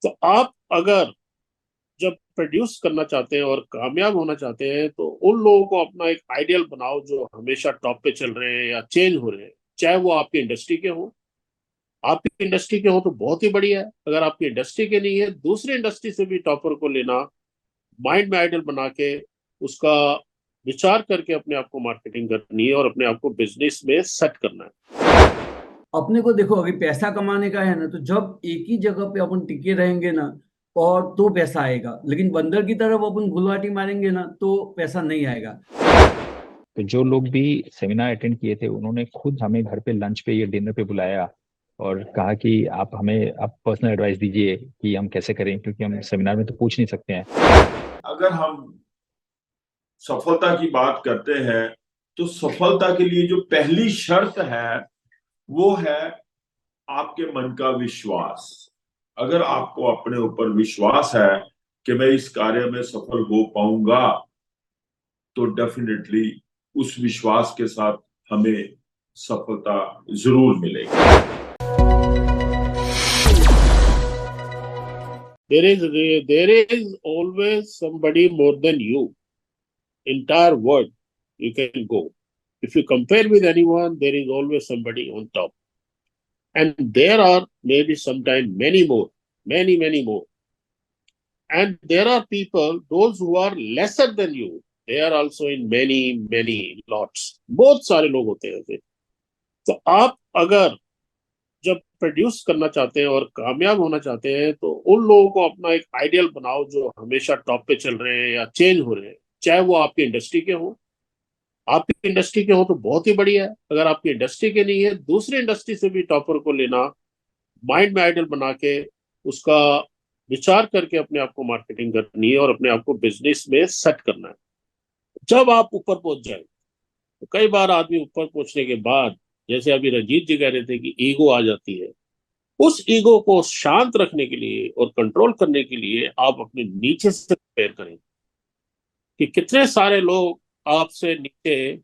तो आप अगर जब प्रोड्यूस करना चाहते हैं और कामयाब होना चाहते हैं तो उन लोगों को अपना एक आइडियल बनाओ जो हमेशा टॉप पे चल रहे हैं या चेंज हो रहे हैं, चाहे वो आपकी इंडस्ट्री के हो। आपकी इंडस्ट्री के हो तो बहुत ही बढ़िया है, अगर आपकी इंडस्ट्री के नहीं है दूसरी इंडस्ट्री से भी टॉपर को लेना, माइंड में आइडल बना के उसका विचार करके अपने आप को मार्केटिंग करनी है और अपने आप को बिजनेस में सेट करना है। अपने को देखो, अभी पैसा कमाने का है ना, तो जब एक ही जगह पे अपन टिके रहेंगे ना, और तो पैसा आएगा। लेकिन बंदर की तरफ अपन गुलवाटी मारेंगे ना, तो पैसा नहीं आएगा। तो जो लोग भी सेमिनार अटेंड किए थे उन्होंने खुद हमें घर पे लंच पे या डिनर पे बुलाया और कहा कि आप पर्सनल एडवाइस दीजिए कि हम कैसे करें, क्योंकि हम सेमिनार में तो पूछ नहीं सकते हैं। अगर हम सफलता की बात करते हैं तो सफलता के लिए जो पहली शर्त है वो है आपके मन का विश्वास। अगर आपको अपने ऊपर विश्वास है कि मैं इस कार्य में सफल हो पाऊंगा, तो डेफिनेटली उस विश्वास के साथ हमें सफलता जरूर मिलेगी। There is always somebody more than you. Entire world you can go. If you compare with anyone, there is always somebody on top. And there are maybe sometimes many more, many more. And there are people, those who are lesser than you, they are also in many lots. बहुत सारे लोग होते हैं ऐसे। तो आप अगर जब प्रोड्यूस करना चाहते हैं और कामयाब होना चाहते हैं तो उन लोगों को अपना एक आइडियल बनाओ जो हमेशा टॉप पे चल रहे हैं या चेंज हो रहे हैं, चाहे वो आपकी इंडस्ट्री के हो। आपकी इंडस्ट्री के हो तो बहुत ही बढ़िया है, अगर आपकी इंडस्ट्री के नहीं है दूसरी इंडस्ट्री से भी टॉपर को लेना, माइंड में आइडल बना के उसका विचार करके अपने आप को मार्केटिंग करनी है और अपने आप को बिजनेस में सेट करना है। जब आप ऊपर पहुंच जाए, तो कई बार आदमी ऊपर पहुंचने के बाद, जैसे अभी रंजीत जी कह रहे थे कि ईगो आ जाती है, उस ईगो को शांत रखने के लिए और कंट्रोल करने के लिए आप अपने नीचे से प्रिपेयर करें कि कितने सारे लोग आपसे नीचे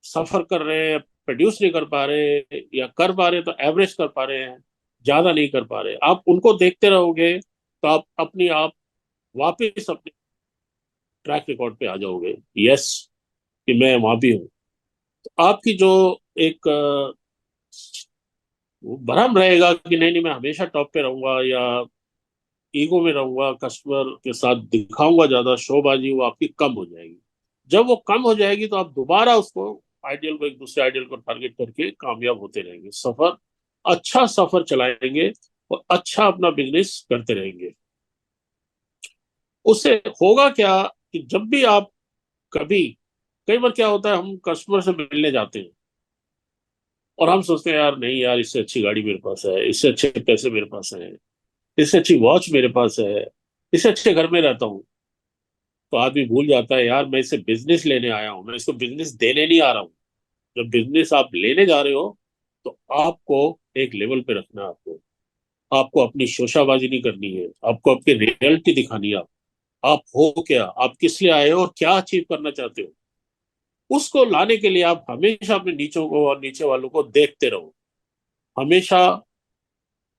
सफर कर रहे हैं, प्रोड्यूस नहीं कर पा रहे, या कर पा रहे तो एवरेज कर पा रहे हैं, ज्यादा नहीं कर पा रहे। आप उनको देखते रहोगे तो आप अपनी आप वापस अपने ट्रैक रिकॉर्ड पे आ जाओगे, यस, कि मैं वहां भी हूँ। तो आपकी जो एक भ्रम रहेगा कि नहीं नहीं मैं हमेशा टॉप पे रहूंगा या ईगो में रहूंगा, कस्टमर के साथ दिखाऊंगा ज्यादा शोबाजी, वो आपकी कम हो जाएगी। जब वो कम हो जाएगी तो आप दोबारा उसको आइडियल को, एक दूसरे आइडियल को टारगेट करके कामयाब होते रहेंगे, सफर अच्छा सफर चलाएंगे और अच्छा अपना बिजनेस करते रहेंगे। उससे होगा क्या कि जब भी आप कभी, कई बार क्या होता है हम कस्टमर से मिलने जाते हैं और हम सोचते हैं यार नहीं यार, इससे अच्छी गाड़ी मेरे पास है, इससे अच्छे पैसे मेरे पास है, इससे अच्छी वॉच मेरे पास है, इससे अच्छे घर में रहता हूँ। तो आदमी भूल जाता है यार मैं इसे बिजनेस लेने आया हूँ, मैं इसको बिजनेस देने नहीं आ रहा हूँ। जब बिजनेस आप लेने जा रहे हो तो आपको एक लेवल पे रखना है। आपको अपनी शोशाबाजी नहीं करनी है, आपको आपकी रियलिटी दिखानी है। आप हो क्या, आप किस लिए आए हो और क्या अचीव करना चाहते हो, उसको लाने के लिए आप हमेशा अपने नीचों को और नीचे वालों को देखते रहो, हमेशा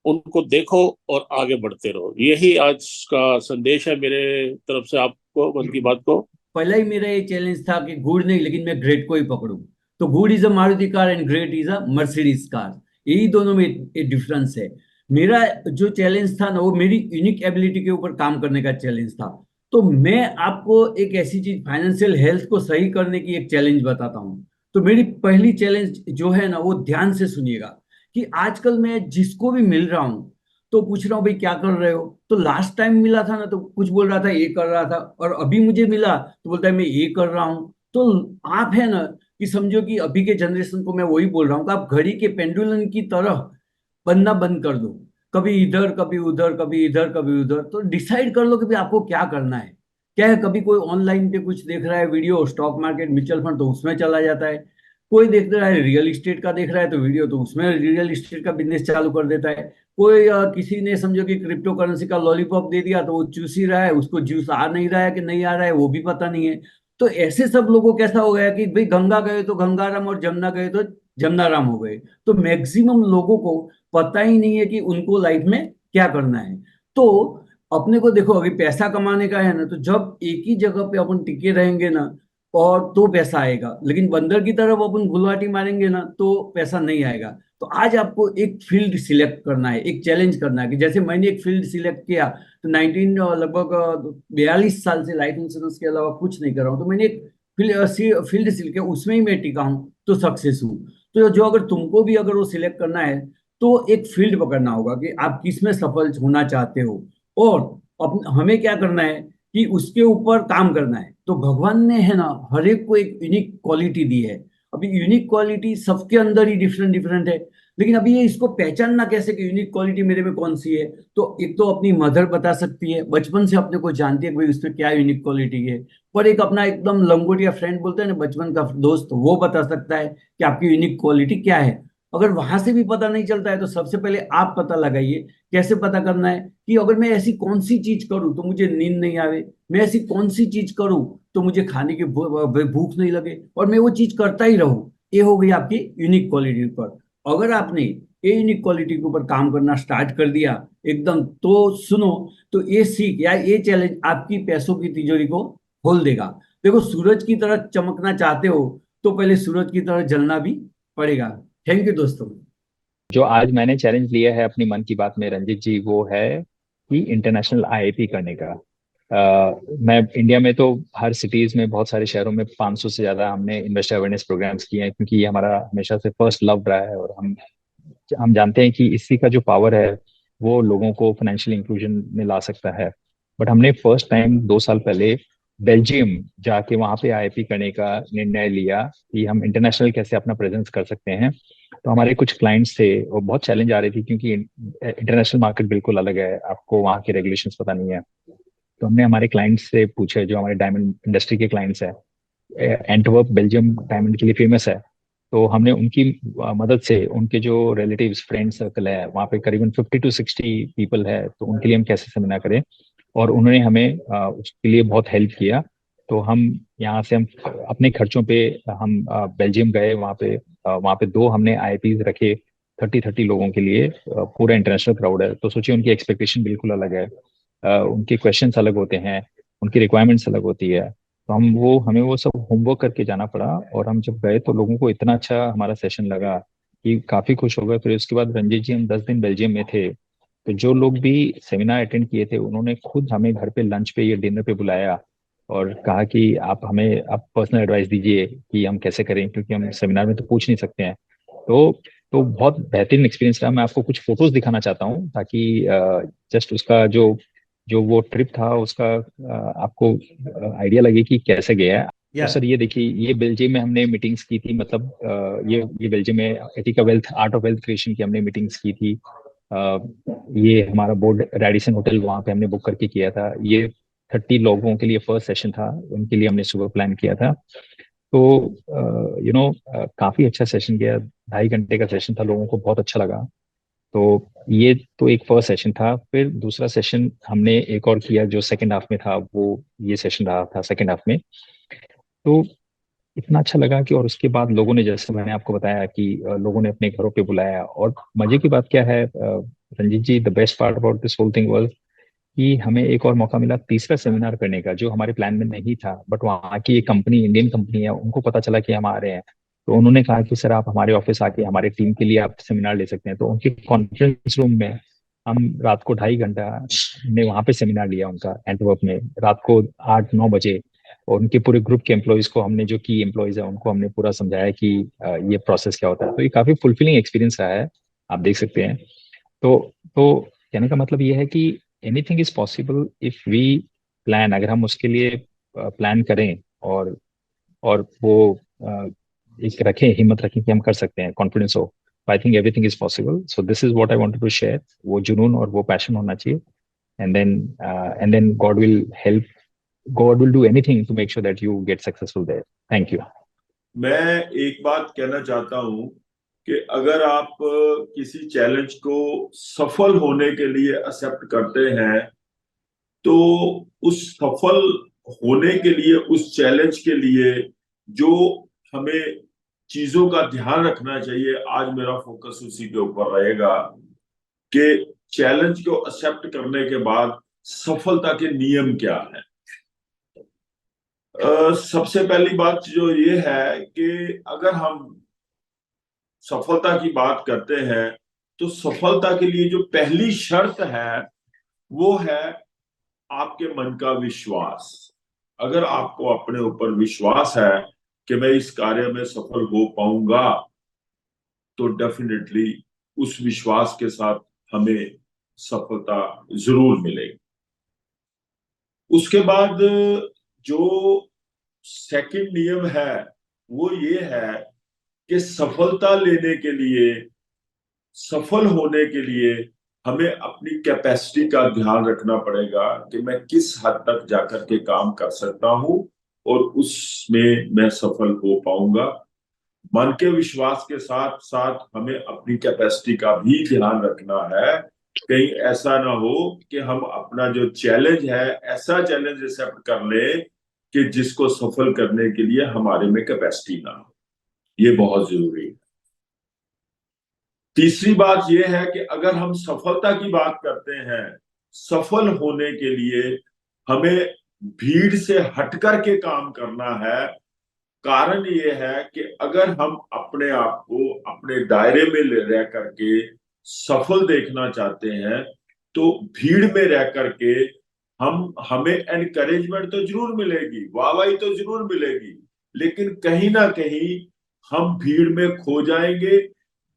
उनको देखो और आगे बढ़ते रहो। यही आज का संदेश है मेरे तरफ से आपको, मन की बात को। पहला ही मेरा ये चैलेंज था कि गुड नहीं, लेकिन मैं ग्रेट को ही पकड़ूं। तो good is a Maruti car and great is a Mercedes car. यही दोनों में एक डिफरेंस है। मेरा जो चैलेंज था ना, वो मेरी यूनिक एबिलिटी के ऊपर काम करने का चैलेंज था। तो मैं आपको एक ऐसी चीज, फाइनेंशियल हेल्थ को सही करने की एक चैलेंज बताता हूँ। तो मेरी पहली चैलेंज जो है ना, वो ध्यान से सुनिएगा। कि आजकल मैं जिसको भी मिल रहा हूँ, तो पूछ रहा हूँ भाई क्या कर रहे हो। तो लास्ट टाइम मिला था ना, तो कुछ बोल रहा था ये कर रहा था, और अभी मुझे मिला तो बोलता है मैं ये कर रहा हूँ। तो आप है ना, कि समझो कि अभी के जनरेशन को मैं वही बोल रहा हूँ कि आप घड़ी के पेंडुलम की तरह बनना बंद कर दो। कभी इधर कभी उधर, कभी इधर कभी उधर। तो डिसाइड कर लो कि भाई आपको क्या करना है। क्या है, कभी कोई ऑनलाइन पे कुछ देख रहा है video, stock market mutual fund, तो उसमें चला जाता है। कोई देख रहा है रियल इस्टेट का, देख रहा है तो वीडियो, तो उसमें रियल इस्टेट का बिजनेस चालू कर देता है। कोई किसी ने समझो कि क्रिप्टो करेंसी का लॉलीपॉप दे दिया, तो वो चूस ही रहा है, उसको जूस आ नहीं रहा है कि नहीं आ रहा है वो भी पता नहीं है। तो ऐसे सब लोगों को कैसा हो गया कि भाई गंगा गए तो गंगाराम और जमुना गए तो जमुनाराम हो गए। तो मैक्सिमम लोगों को पता ही नहीं है कि उनको लाइफ में क्या करना है। तो अपने को देखो, अभी पैसा कमाने का है ना, तो जब एक ही जगह पे अपन टिके रहेंगे ना, और तो पैसा आएगा, लेकिन बंदर की तरफ अपन गुलवाटी मारेंगे ना तो पैसा नहीं आएगा। तो आज आपको एक फील्ड सिलेक्ट करना है, एक चैलेंज करना है, कि जैसे मैंने एक फील्ड सिलेक्ट किया, तो 19 लगभग 42 साल से लाइफ इंश्योरेंस के अलावा कुछ नहीं कर रहा हूँ, तो मैंने एक फील्ड सिलेक्ट किया, उसमें ही मैं टिका हूँ, तो सक्सेस हूँ। तो जो अगर तुमको भी अगर वो सिलेक्ट करना है, तो एक फील्ड पकड़ना होगा कि आप किस में सफल होना चाहते हो, और हमें क्या करना है कि उसके ऊपर काम करना है। तो भगवान ने है ना हर एक को एक यूनिक क्वालिटी दी है। अभी यूनिक क्वालिटी सबके अंदर ही डिफरेंट डिफरेंट है, लेकिन अभी ये इसको पहचानना कैसे कि यूनिक क्वालिटी मेरे में कौन सी है। तो एक तो अपनी मदर बता सकती है, बचपन से अपने को जानती है कि भाई उसमें क्या यूनिक क्वालिटी है। पर एक अपना एकदम लंगोटिया फ्रेंड बोलते हैं ना, बचपन का दोस्त, वो बता सकता है कि आपकी यूनिक क्वालिटी क्या है। अगर वहां से भी पता नहीं चलता है, तो सबसे पहले आप पता लगाइए। कैसे पता करना है कि अगर मैं ऐसी कौन सी चीज करूं तो मुझे नींद नहीं आवे, मैं ऐसी कौन सी चीज करूं तो मुझे खाने की भूख नहीं लगे, और मैं वो चीज करता ही रहूं। ये हो गई आपकी यूनिक क्वालिटी पर। अगर आपने ये यूनिक क्वालिटी के ऊपर काम करना स्टार्ट कर दिया एकदम, तो सुनो, तो ये सीख या ये चैलेंज आपकी पैसों की तिजोरी को खोल देगा। देखो, सूरज की तरह चमकना चाहते हो, तो पहले सूरज की तरह जलना भी पड़ेगा। थैंक यू दोस्तों। जो आज मैंने चैलेंज लिया है अपनी मन की बात में रंजित जी, वो है कि इंटरनेशनल आईआईपी करने का। मैं इंडिया में तो हर सिटीज में, बहुत सारे शहरों में 500 से ज्यादा हमने इन्वेस्टर अवेयरनेस प्रोग्राम्स किए हैं, क्योंकि ये हमारा हमेशा से फर्स्ट लव रहा है। और हम जानते हैं कि इसी का जो पावर है वो लोगों को फाइनेंशियल इंक्लूजन में ला सकता है। बट हमने फर्स्ट टाइम 2 साल पहले बेल्जियम जाके वहाँ पे आईआईपी करने का निर्णय लिया कि हम इंटरनेशनल कैसे अपना प्रेजेंस कर सकते हैं। तो हमारे कुछ क्लाइंट्स थे, और बहुत चैलेंज आ रही थी, क्योंकि इंटरनेशनल मार्केट बिल्कुल अलग है, आपको वहाँ के रेगुलेशंस पता नहीं है। तो हमने हमारे क्लाइंट्स से पूछे, जो हमारे डायमंड इंडस्ट्री के क्लाइंट्स हैं, एंटवर्प बेल्जियम डायमंड के लिए फेमस है। तो हमने उनकी मदद से, उनके जो रिलेटिव्स फ्रेंड सर्कल है वहाँ पे करीबन 50 to 60 पीपल है, तो उनके लिए हम कैसे सेमिनार करें। और उन्होंने हमें उसके लिए बहुत हेल्प किया। तो हम यहाँ से हम अपने खर्चों पे हम बेल्जियम गए। वहाँ पे 2 हमने आईआईपी रखे, 30-30 लोगों के लिए। पूरा इंटरनेशनल क्राउड है, तो सोचिए उनकी एक्सपेक्टेशन बिल्कुल अलग है। उनके क्वेश्चंस अलग होते हैं, उनकी रिक्वायरमेंट्स अलग होती है। तो हमें वो सब होमवर्क करके जाना पड़ा। और हम जब गए तो लोगों को इतना अच्छा हमारा सेशन लगा कि काफी खुश हो गए। फिर उसके बाद रंजीत जी, हम 10 दिन बेल्जियम में थे, तो जो लोग भी सेमिनार अटेंड किए थे उन्होंने खुद हमें घर पे लंच पे या डिनर पे बुलाया, और कहा कि आप पर्सनल एडवाइस दीजिए कि हम कैसे करें, क्योंकि हम सेमिनार में तो पूछ नहीं सकते हैं। तो तो बहुत बेहतरीन एक्सपीरियंस रहा। मैं आपको कुछ फोटोज दिखाना चाहता हूँ, ताकि जस्ट उसका जो जो वो ट्रिप था उसका आपको आइडिया लगे कि कैसे गया है। तो या सर ये देखिए, ये बेल्जियम में हमने मीटिंग्स की थी, मतलब ये बेल्जियम में Ethica wealth, art of wealth creation की हमने मीटिंग्स की थी। अ, ये हमारा बोर्ड रेडिसन होटल वहाँ पे हमने बुक करके किया था। ये 30 लोगों के लिए फर्स्ट सेशन था, उनके लिए हमने सुबह प्लान किया था। तो काफी अच्छा सेशन गया, 2.5 घंटे का सेशन था, लोगों को बहुत अच्छा लगा। तो ये तो एक फर्स्ट सेशन था। फिर दूसरा सेशन हमने एक और किया जो सेकंड हाफ में था, वो ये सेशन रहा था सेकंड हाफ में। तो इतना अच्छा लगा कि, और उसके बाद लोगों ने, जैसे मैंने आपको बताया कि लोगों ने अपने घरों पे बुलाया। और मजे की बात क्या है Ranjit ji, the best part about this whole thing was कि हमें एक और मौका मिला तीसरा सेमिनार करने का, जो हमारे प्लान में नहीं था। बट वहाँ की एक कंपनी, इंडियन कंपनी है, उनको पता चला कि हम आ रहे हैं। तो उन्होंने कहा कि सर आप हमारे ऑफिस आके हमारे टीम के लिए आप सेमिनार ले सकते हैं। तो उनके कॉन्फ्रेंस रूम में हम रात को 2.5 घंटा ने वहाँ पे सेमिनार लिया उनका, एंटवर्प में, रात को 8-9 बजे। और उनके पूरे ग्रुप के एम्प्लॉयज को हमने, जो की एम्प्लॉयज है उनको हमने पूरा समझाया कि ये प्रोसेस क्या होता है। तो ये काफी फुलफिलिंग एक्सपीरियंस रहा है, आप देख सकते हैं। तो तो कहने का मतलब ये है कि anything is possible if we plan. अगर हम उसके लिए प्लान करें, और वो एक रखें, हिम्मत रखें कि हम कर सकते हैं, कॉन्फिडेंस हो, I think everything is possible. So this is what I wanted to share. वो जुनून और वो पैशन होना चाहिए, and then God will do anything to make sure that you get successful there. Thank you. मैं एक बात कहना चाहता हूं कि अगर आप किसी चैलेंज को सफल होने के लिए एक्सेप्ट करते हैं, तो उस सफल होने के लिए, उस चैलेंज के लिए जो हमें चीजों का ध्यान रखना चाहिए, आज मेरा फोकस उसी के ऊपर रहेगा कि चैलेंज को एक्सेप्ट करने के बाद सफलता के नियम क्या है। सबसे पहली बात जो ये है कि अगर हम सफलता की बात करते हैं तो सफलता के लिए जो पहली शर्त है वो है आपके मन का विश्वास। अगर आपको अपने ऊपर विश्वास है कि मैं इस कार्य में सफल हो पाऊंगा तो डेफिनेटली उस विश्वास के साथ हमें सफलता जरूर मिलेगी। उसके बाद जो सेकंड नियम है वो ये है कि सफलता लेने के लिए, सफल होने के लिए हमें अपनी कैपेसिटी का ध्यान रखना पड़ेगा कि मैं किस हद तक जाकर के काम कर सकता हूं और उसमें मैं सफल हो पाऊंगा। मन के विश्वास के साथ साथ हमें अपनी कैपेसिटी का भी ध्यान रखना है। कहीं ऐसा ना हो कि हम अपना जो चैलेंज है ऐसा चैलेंज एक्सेप्ट कर ले कि जिसको सफल करने के लिए हमारे में कैपेसिटी ना हो। ये बहुत जरूरी है। तीसरी बात यह है कि अगर हम सफलता की बात करते हैं, सफल होने के लिए हमें भीड़ से हटकर के काम करना है। कारण ये है कि अगर हम अपने आप को अपने दायरे में ले रह करके सफल देखना चाहते हैं तो भीड़ में रह करके हमें एनकरेजमेंट तो जरूर मिलेगी, वाहवाही तो जरूर मिलेगी, लेकिन कहीं ना कहीं हम भीड़ में खो जाएंगे।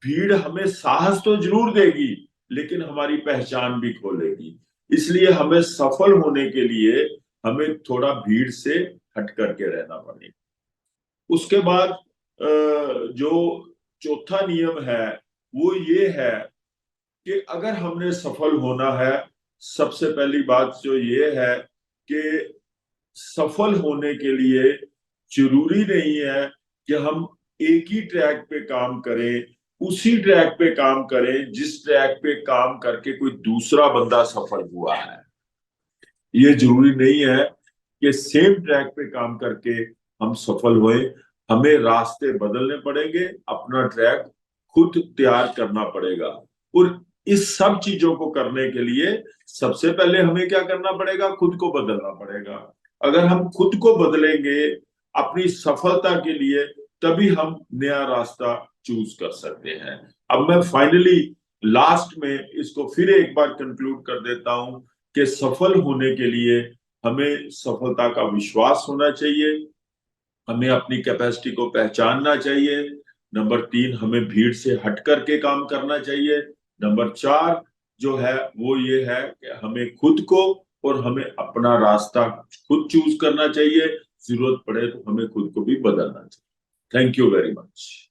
भीड़ हमें साहस तो जरूर देगी लेकिन हमारी पहचान भी खो लेगी। इसलिए हमें सफल होने के लिए हमें थोड़ा भीड़ से हट करके रहना पड़ेगा। उसके बाद जो चौथा नियम है वो ये है कि अगर हमने सफल होना है, सबसे पहली बात जो ये है कि सफल होने के लिए जरूरी नहीं है कि हम एक ही ट्रैक पे काम करें, उसी ट्रैक पे काम करें जिस ट्रैक पे काम करके कोई दूसरा बंदा सफल हुआ है। ये जरूरी नहीं है कि सेम ट्रैक पे काम करके हम सफल हुए। हमें रास्ते बदलने पड़ेंगे, अपना ट्रैक खुद तैयार करना पड़ेगा। और इस सब चीजों को करने के लिए सबसे पहले हमें क्या करना पड़ेगा, खुद को बदलना पड़ेगा। अगर हम खुद को बदलेंगे अपनी सफलता के लिए तभी हम नया रास्ता चूज कर सकते हैं। अब मैं फाइनली लास्ट में इसको फिर एक बार कंक्लूड कर देता हूं कि सफल होने के लिए हमें सफलता का विश्वास होना चाहिए, हमें अपनी कैपेसिटी को पहचानना चाहिए। नंबर 3, हमें भीड़ से हट करके काम करना चाहिए। नंबर 4 जो है वो ये है कि हमें खुद को और हमें अपना रास्ता खुद चूज करना चाहिए। जरूरत पड़े तो हमें खुद को भी बदलना चाहिए। Thank you very much.